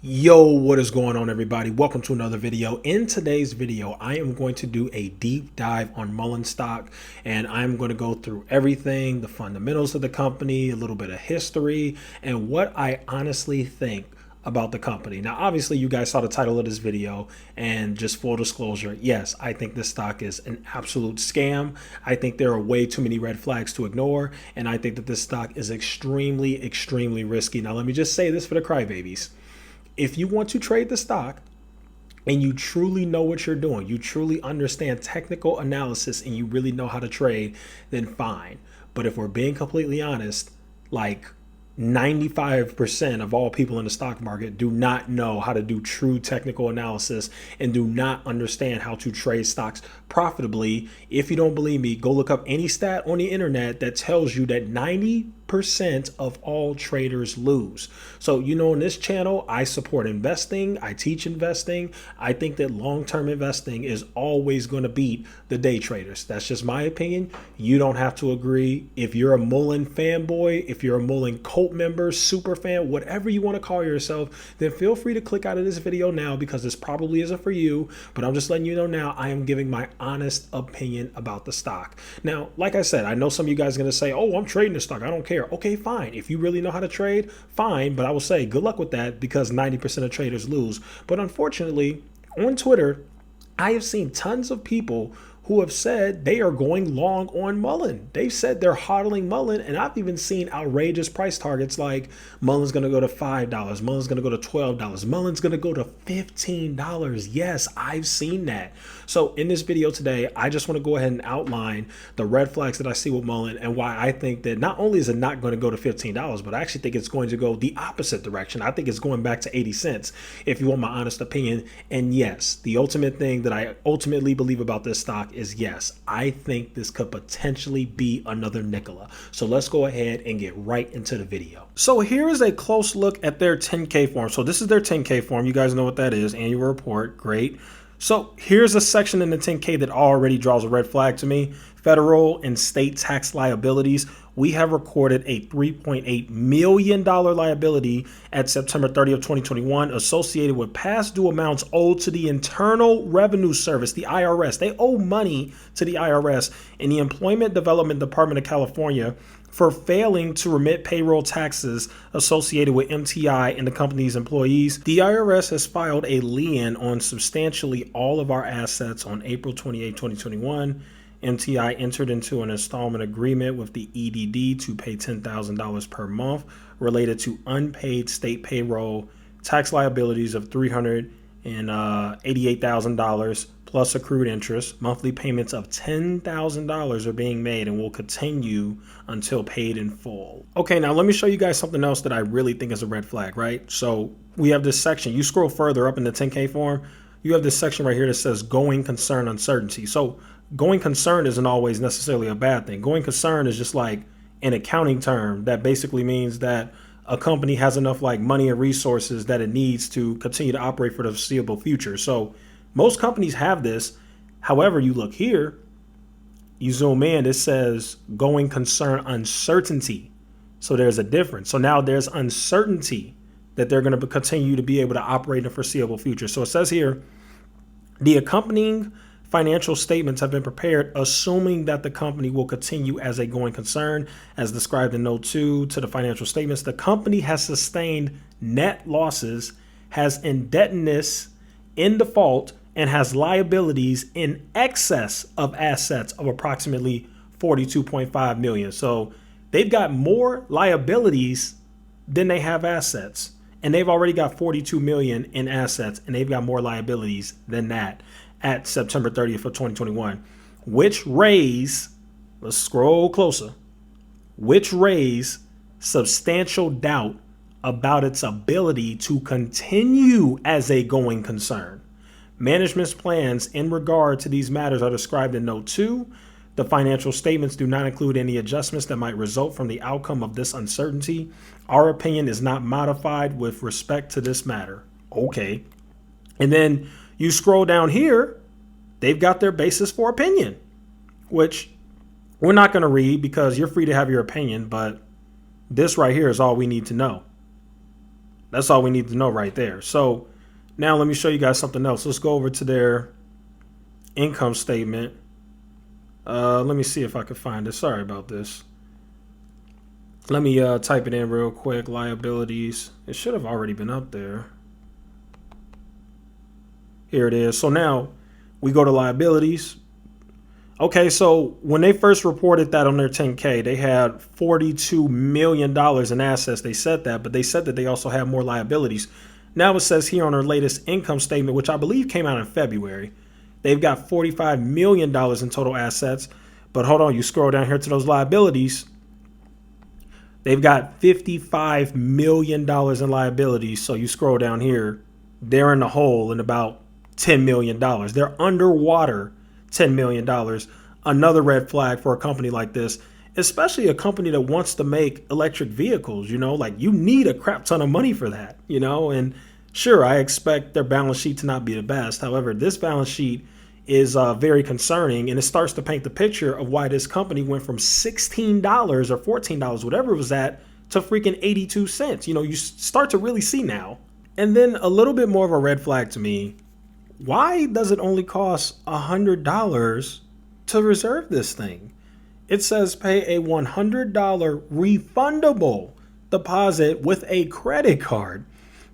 Yo, what is going on, everybody? Welcome to another video. In today's video, I am going to do a deep dive on Mullen stock, and I'm going to go through everything, the fundamentals of the company, a little bit of history, and what I honestly think about the company. Now, obviously, you guys saw the title of this video, and just full disclosure, yes, I think this stock is an absolute scam. I think there are way too many red flags to ignore, and I think that this stock is extremely risky. Now, let me just say this for the crybabies. If you want to trade the stock and you truly know what you're doing, you truly understand technical analysis and you really know how to trade, then fine. But if we're being completely honest, like 95% of all people in the stock market do not know how to do true technical analysis and do not understand how to trade stocks profitably. If you don't believe me, go look up any stat on the internet that tells you that 90% of all traders lose. So, on this channel, I support investing. I teach investing. I think that long-term investing is always going to beat the day traders. That's just my opinion. You don't have to agree. If you're a Mullen fanboy, if you're a Mullen cult member, super fan, whatever you want to call yourself, then feel free to click out of this video now because this probably isn't for you. But I'm just letting you know now, I am giving my honest opinion about the stock. Now, like I said, I know some of you guys are going to say, oh, I'm trading the stock, I don't care. Okay, fine. If you really know how to trade, fine. But I will say good luck with that because 90% of traders lose. But unfortunately, on Twitter, I have seen tons of people who have said they are going long on Mullen. They've said they're hodling Mullen, and I've even seen outrageous price targets like Mullen's going to go to $5, Mullen's going to go to $12, Mullen's going to go to $15. Yes, I've seen that. So in this video today, I just want to go ahead and outline the red flags that I see with Mullen and why I think that not only is it not going to go to $15, but I actually think it's going to go the opposite direction. I think it's going back to 80 cents, if you want my honest opinion. And yes, the ultimate thing that I ultimately believe about this stock is yes, I think this could potentially be another Nikola. So let's go ahead and get right into the video. So here is a close look at their 10K form. So this is their 10K form. You guys know what that is. Annual report. Great. So here's a section in the 10K that already draws a red flag to me. Federal and state tax liabilities. We have recorded a $3.8 million liability at September 30th, 2021 associated with past due amounts owed to the Internal Revenue Service, the IRS. They owe money to the IRS and the Employment Development Department of California for failing to remit payroll taxes associated with MTI and the company's employees. The IRS has filed a lien on substantially all of our assets on April 28, 2021. MTI entered into an installment agreement with the EDD to pay $10,000 per month related to unpaid state payroll tax liabilities of $388,000 plus accrued interest. Monthly payments of $10,000 are being made and will continue until paid in full. Okay, now let me show you guys something else that I really think is a red flag, right? So we have this section. You scroll further up in the 10K form, you have this section right here that says going concern uncertainty. So going concern isn't always necessarily a bad thing. Going concern is just like an accounting term that basically means that a company has enough like money and resources that it needs to continue to operate for the foreseeable future. So most companies have this. However, you look here, you zoom in, it says going concern uncertainty. So there's a difference. So now there's uncertainty that they're going to continue to be able to operate in the foreseeable future. So it says here, the accompanying financial statements have been prepared, assuming that the company will continue as a going concern, as described in Note 2 to the financial statements. The company has sustained net losses, has indebtedness in default, and has liabilities in excess of assets of approximately $42.5 million. So they've got more liabilities than they have assets, and they've already got $42 million in assets, and they've got more liabilities than that at September 30th of 2021, which raise, let's scroll closer, which raise substantial doubt about its ability to continue as a going concern. Management's plans in regard to these matters are described in Note 2. The financial statements do not include any adjustments that might result from the outcome of this uncertainty. Our opinion is not modified with respect to this matter. Okay. And then you scroll down here, they've got their basis for opinion, which we're not going to read because you're free to have your opinion, but this right here is all we need to know. That's all we need to know right there. So now let me show you guys something else. Let's go over to their income statement. Let me see if I can find it. Sorry about this. Let me type it in real quick. Liabilities. It should have already been up there. Here it is. So now we go to liabilities. Okay, so when they first reported that on their 10K, they had $42 million in assets. They said that, but they said that they also have more liabilities. Now it says here on their latest income statement, which I believe came out in February, they've got $45 million in total assets. But hold on, you scroll down here to those liabilities. They've got $55 million in liabilities. So you scroll down here, they're in the hole in about $10 million. They're underwater $10 million. Another red flag for a company like this, especially a company that wants to make electric vehicles. Like you need a crap ton of money for that, and sure, I expect their balance sheet to not be the best. However, this balance sheet is very concerning, and it starts to paint the picture of why this company went from $16 or $14, whatever it was at, to freaking 82 cents. You start to really see now. And then a little bit more of a red flag to me. Why does it only cost $100 to reserve this thing? It says pay a $100 refundable deposit with a credit card.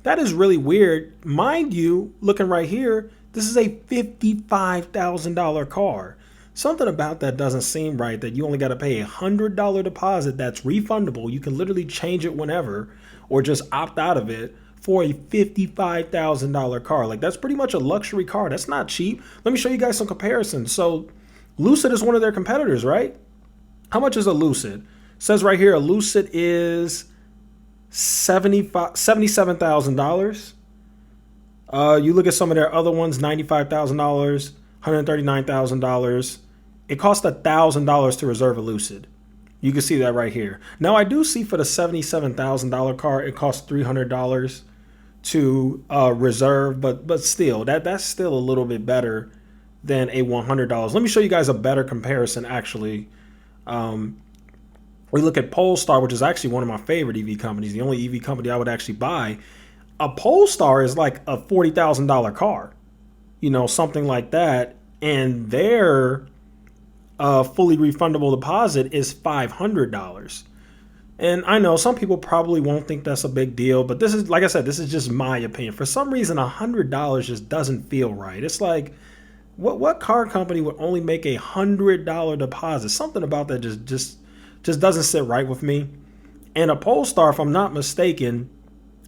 That is really weird. Mind you, looking right here, this is a $55,000 car. Something about that doesn't seem right, that you only got to pay a $100 deposit that's refundable. You can literally change it whenever or just opt out of it for a $55,000 car. Like, that's pretty much a luxury car. That's not cheap. Let me show you guys some comparisons. So Lucid is one of their competitors, right? How much is a Lucid? It says right here, a Lucid is $77,000. You look at some of their other ones, $95,000, $139,000. It costs $1,000 to reserve a Lucid. You can see that right here. Now, I do see for the $77,000 car, it costs $300 to reserve, but still, that's still a little bit better than a $100. Let me show you guys a better comparison, actually. We look at Polestar, which is actually one of my favorite EV companies, the only EV company I would actually buy. A Polestar is like a $40,000 car, something like that. And their fully refundable deposit is $500. And I know some people probably won't think that's a big deal, but this is, like I said, this is just my opinion. For some reason, $100 just doesn't feel right. It's like, what car company would only make a $100 deposit? Something about that just doesn't sit right with me. And a Polestar, if I'm not mistaken,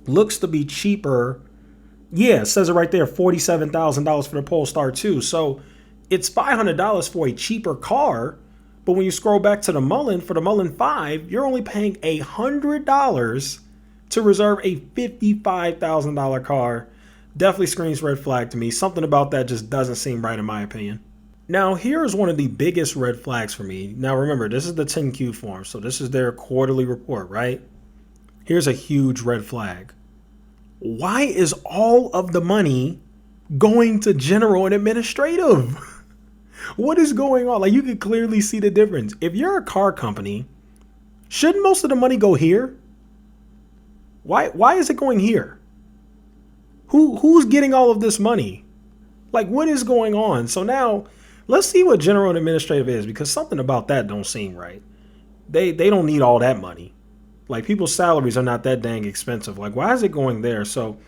looks to be cheaper. Yeah, it says it right there, $47,000 for the Polestar 2. So it's $500 for a cheaper car. But when you scroll back to the Mullen, for the Mullen 5, you're only paying $100 to reserve a $55,000 car. Definitely screams red flag to me. Something about that just doesn't seem right in my opinion. Now, here's one of the biggest red flags for me. Now, remember, this is the 10Q form. So this is their quarterly report, right? Here's a huge red flag. Why is all of the money going to general and administrative? What is going on? Like, you can clearly see the difference. If you're a car company, shouldn't most of the money go here? Why is it going here? Who's getting all of this money? Like, what is going on? So now let's see what general and administrative is, because something about that don't seem right. They don't need all that money. Like, people's salaries are not that dang expensive. Like, why is it going there? So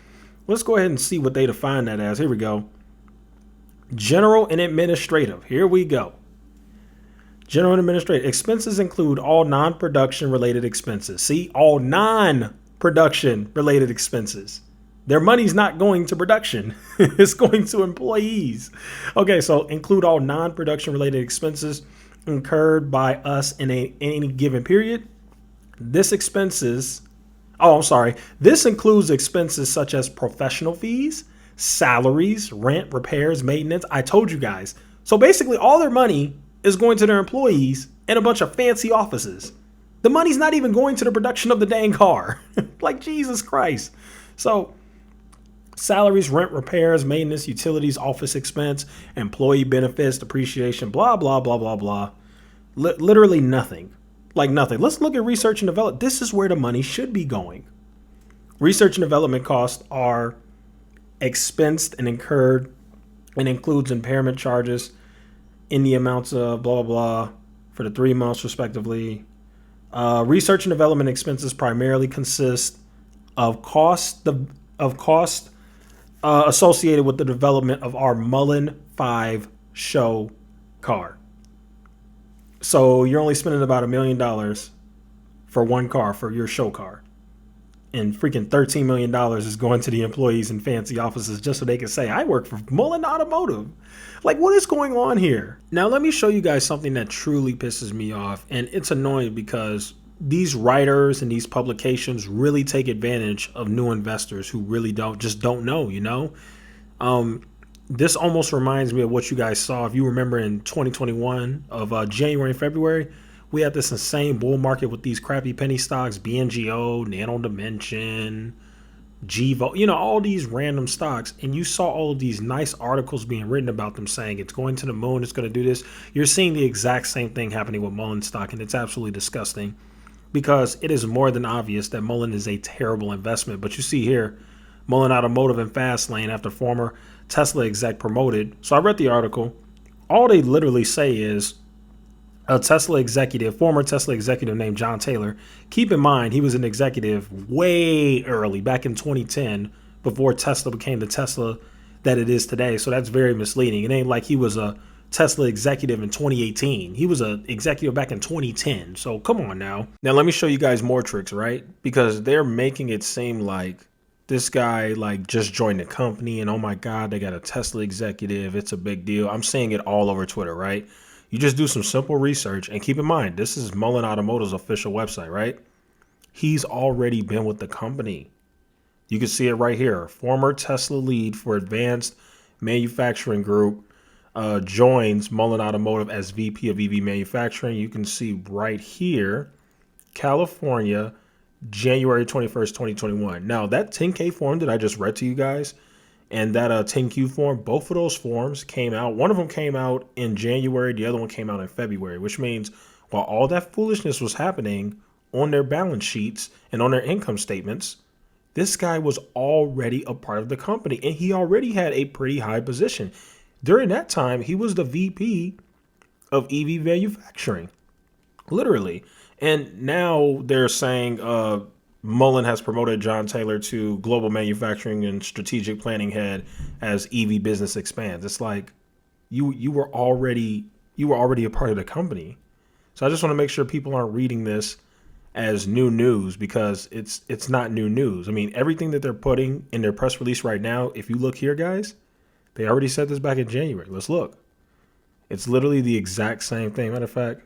let's go ahead and see what they define that as. Here we go. General and administrative. Here we go. General and administrative expenses include all non-production related expenses. See, all non-production related expenses. Their money's not going to production. It's going to employees. Okay, so include all non-production related expenses incurred by us in any given period. This includes expenses such as professional fees, salaries, rent, repairs, maintenance. I told you guys. So basically all their money is going to their employees and a bunch of fancy offices. The money's not even going to the production of the dang car. Like, Jesus Christ. So salaries, rent, repairs, maintenance, utilities, office expense, employee benefits, depreciation, blah, blah, blah, blah, blah. Literally nothing. Like nothing. Let's look at research and development. This is where the money should be going. Research and development costs are expensed and incurred and includes impairment charges in the amounts of blah, blah, blah for the 3 months respectively. Research and development expenses primarily consist of cost associated with the development of our Mullen 5 show car. So you're only spending about $1 million for one car, for your show car. And freaking $13 million is going to the employees in fancy offices just so they can say, I work for Mullen Automotive. Like, what is going on here? Now, let me show you guys something that truly pisses me off. And it's annoying because these writers and these publications really take advantage of new investors who really don't know, you know? This almost reminds me of what you guys saw. If you remember in 2021 of January and February, we had this insane bull market with these crappy penny stocks, BNGO, Nano Dimension, GVO, you know, all these random stocks. And you saw all of these nice articles being written about them saying it's going to the moon, it's going to do this. You're seeing the exact same thing happening with Mullen stock, and it's absolutely disgusting because it is more than obvious that Mullen is a terrible investment. But you see here, Mullen Automotive and Fastlane after former Tesla exec promoted. So I read the article. All they literally say is, a former Tesla executive named John Taylor. Keep in mind, he was an executive way early, back in 2010, before Tesla became the Tesla that it is today. So that's very misleading. It ain't like he was a Tesla executive in 2018. He was an executive back in 2010. So come on now. Now let me show you guys more tricks, right? Because they're making it seem like this guy like just joined the company and oh my God, they got a Tesla executive. It's a big deal. I'm seeing it all over Twitter, right? You just do some simple research and keep in mind, this is Mullen Automotive's official website, right? He's already been with the company. You can see it right here. Former Tesla lead for advanced manufacturing group joins Mullen Automotive as VP of EV manufacturing. You can see right here, California, January 21st, 2021. Now that 10K form that I just read to you guys, and that 10Q form, both of those forms came out. One of them came out in January. The other one came out in February, which means while all that foolishness was happening on their balance sheets and on their income statements, this guy was already a part of the company and he already had a pretty high position. During that time, he was the VP of EV manufacturing, literally. And now they're saying Mullen has promoted John Taylor to global manufacturing and strategic planning head as EV business expands. It's like you were already a part of the company. So I just want to make sure people aren't reading this as new news because it's not new news. I mean, everything that they're putting in their press release right now, if you look here, guys, they already said this back in January. Let's look. It's literally the exact same thing. Matter of fact,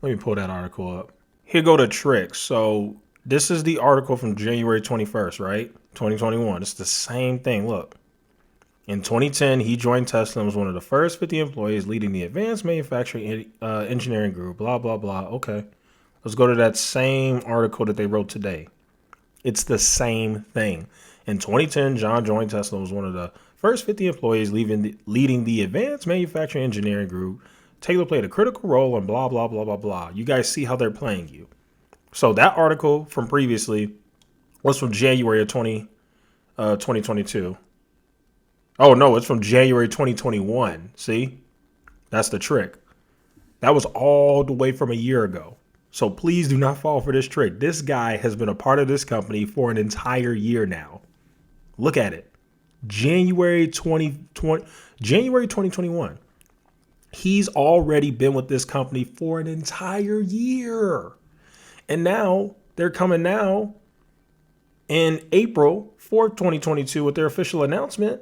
let me pull that article up. Here go the tricks. So this is the article from January 21st, right? 2021. It's the same thing. Look, in 2010, he joined Tesla and was one of the first 50 employees leading the advanced manufacturing engineering group, blah, blah, blah. Okay, let's go to that same article that they wrote today. It's the same thing. In 2010, John joined Tesla and was one of the first 50 employees leading the advanced manufacturing engineering group. Taylor played a critical role in blah, blah, blah, blah, blah. You guys see how they're playing you. So that article from previously was from January of 2022. Oh, no, it's from January 2021. See, that's the trick. That was all the way from a year ago. So please do not fall for this trick. This guy has been a part of this company for an entire year now. Look at it. January 2021. He's already been with this company for an entire year. And now they're coming now in April 4th, 2022 with their official announcement.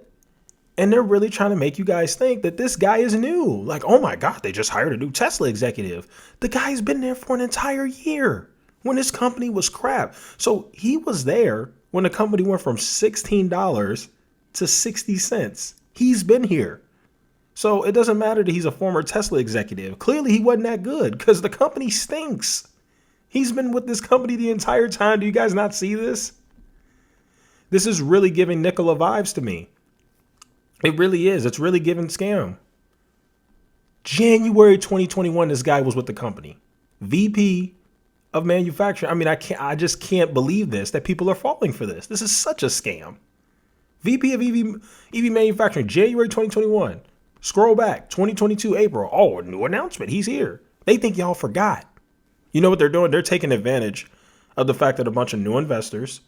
And they're really trying to make you guys think that this guy is new. Like, oh my God, they just hired a new Tesla executive. The guy's been there for an entire year when this company was crap. So he was there when the company went from $16 to 60 cents. He's been here. So it doesn't matter that he's a former Tesla executive. Clearly he wasn't that good because the company stinks. He's been with this company the entire time. Do you guys not see this? This is really giving Nikola vibes to me. It really is. It's really giving scam. January 2021, this guy was with the company. VP of manufacturing. I mean, I just can't believe this, that people are falling for this. This is such a scam. VP of EV manufacturing, January 2021. Scroll back, 2022 April. Oh, a new announcement. He's here. They think y'all forgot. You know what they're doing? They're taking advantage of the fact that a bunch of new investors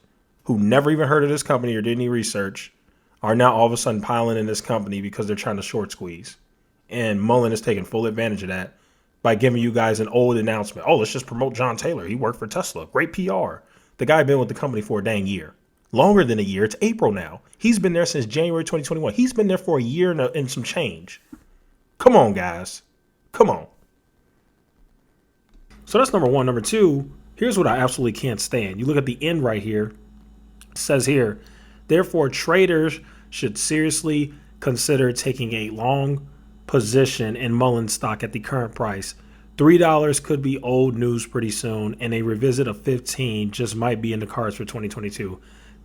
who never even heard of this company or did any research are now all of a sudden piling in this company because they're trying to short squeeze. And Mullen is taking full advantage of that by giving you guys an old announcement. Oh, let's just promote John Taylor. He worked for Tesla. Great PR. The guy been with the company for a dang year. Longer than a year. It's April now. He's been there since January 2021. He's been there for a year and some change. Come on, guys. Come on. So that's number one. Number two, here's what I absolutely can't stand. You look at the end right here. It says here, therefore, traders should seriously consider taking a long position in Mullen stock at the current price. $3 could be old news pretty soon, and a revisit of 15 just might be in the cards for 2022.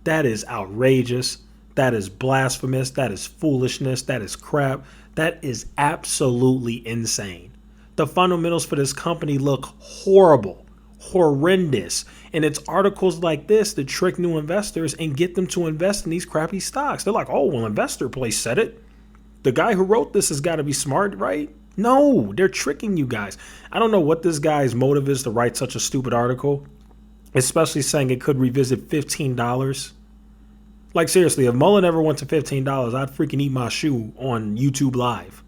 That is outrageous. That is blasphemous. That is foolishness. That is crap. That is absolutely insane. The fundamentals for this company look horrible, horrendous. And it's articles like this that trick new investors and get them to invest in these crappy stocks. They're like, oh, well, Investor Place said it. The guy who wrote this has got to be smart, right? No, they're tricking you guys. I don't know what this guy's motive is to write such a stupid article, especially saying it could revisit $15. Like, seriously, if Mullen ever went to $15, I'd freaking eat my shoe on YouTube Live.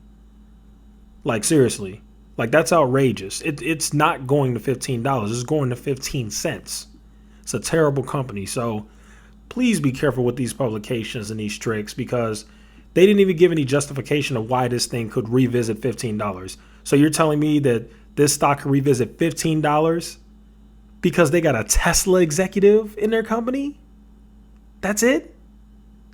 Like, seriously. Like, that's outrageous. It's not going to $15. It's going to 15 cents. It's a terrible company. So please be careful with these publications and these tricks, because they didn't even give any justification of why this thing could revisit $15. So you're telling me that this stock could revisit $15 because they got a Tesla executive in their company? That's it?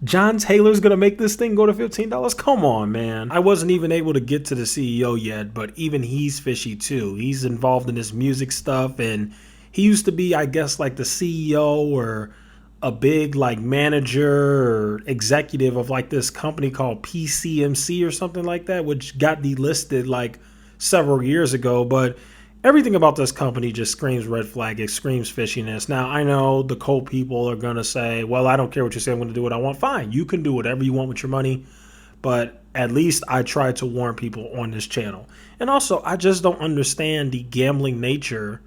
John Taylor's going to make this thing go to $15? Come on, man. I wasn't even able to get to the CEO yet, but even he's fishy too. He's involved in this music stuff, and he used to be, I guess, like the CEO or a big like manager or executive of like this company called PCMC or something like that, which got delisted like several years ago. But everything about this company just screams red flag. It screams fishiness. Now, I know the coal people are going to say, well, I don't care what you say. I'm going to do what I want. Fine. You can do whatever you want with your money. But at least I try to warn people on this channel. And also, I just don't understand the gambling nature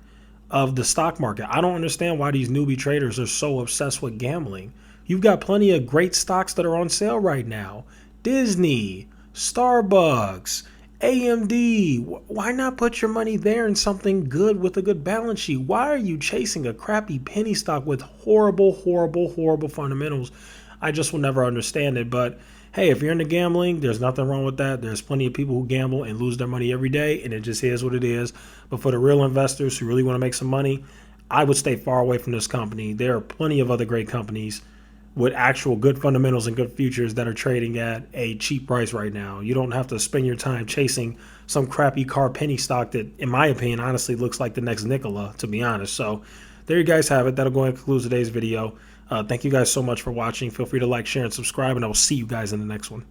of the stock market. I don't understand why these newbie traders are so obsessed with gambling. You've got plenty of great stocks that are on sale right now. Disney, Starbucks, AMD. Why not put your money there in something good with a good balance sheet? Why are you chasing a crappy penny stock with horrible, horrible, horrible fundamentals? I just will never understand it. But hey, if you're into gambling, there's nothing wrong with that. There's plenty of people who gamble and lose their money every day, and it just is what it is. But for the real investors who really want to make some money, I would stay far away from this company. There are plenty of other great companies with actual good fundamentals and good futures that are trading at a cheap price right now. You don't have to spend your time chasing some crappy car penny stock that, in my opinion, honestly looks like the next Nikola, to be honest. So there you guys have it. That'll go ahead and conclude today's video. Thank you guys so much for watching. Feel free to like, share, and subscribe, and I will see you guys in the next one.